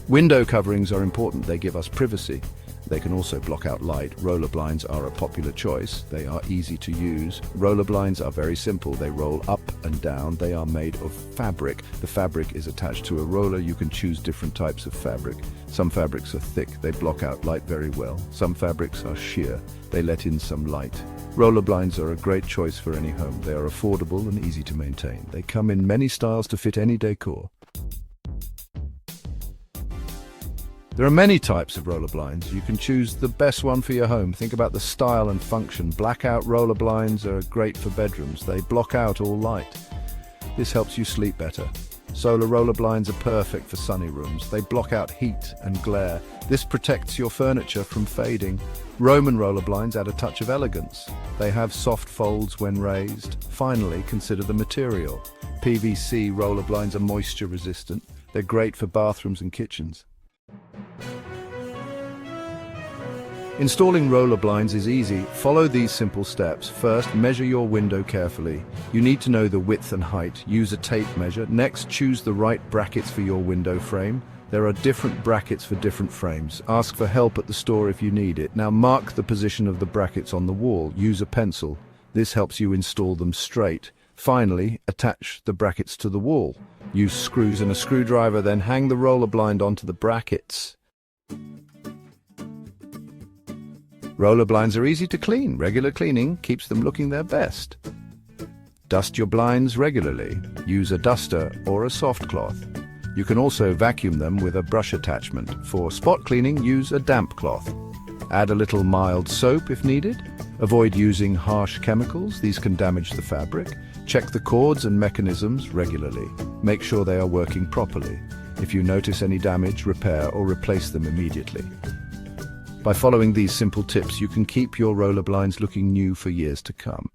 Window coverings are important. They give us privacy. They can also block out light. Roller blinds are a popular choice. They are easy to use. Roller blinds are very simple. They roll up and down. They are made of fabric. The fabric is attached to a roller. You can choose different types of fabric. Some fabrics are thick. They block out light very well. Some fabrics are sheer. They let in some light. Roller blinds are a great choice for any home. They are affordable and easy to maintain. They come in many styles to fit any decor. There are many types of roller blinds. You can choose the best one for your home. Think about the style and function. Blackout roller blinds are great for bedrooms. They block out all light. This helps you sleep better. Solar roller blinds are perfect for sunny rooms. They block out heat and glare. This protects your furniture from fading. Roman roller blinds add a touch of elegance. They have soft folds when raised. Finally, consider the material. PVC roller blinds are moisture resistant. They're great for bathrooms and kitchens. Installing roller blinds is easy. Follow these simple steps. First, measure your window carefully. You need to know the width and height. Use a tape measure. Next, choose the right brackets for your window frame. There are different brackets for different frames. Ask for help at the store if you need it. Now mark the position of the brackets on the wall. Use a pencil. This helps you install them straight. Finally, attach the brackets to the wall. Use screws and a screwdriver, then hang the roller blind onto the brackets. Roller blinds are easy to clean. Regular cleaning keeps them looking their best. Dust your blinds regularly. Use a duster or a soft cloth. You can also vacuum them with a brush attachment. For spot cleaning, use a damp cloth. Add a little mild soap if needed. Avoid using harsh chemicals. These can damage the fabric. Check the cords and mechanisms regularly. Make sure they are working properly. If you notice any damage, repair or replace them immediately. By following these simple tips, you can keep your roller blinds looking new for years to come.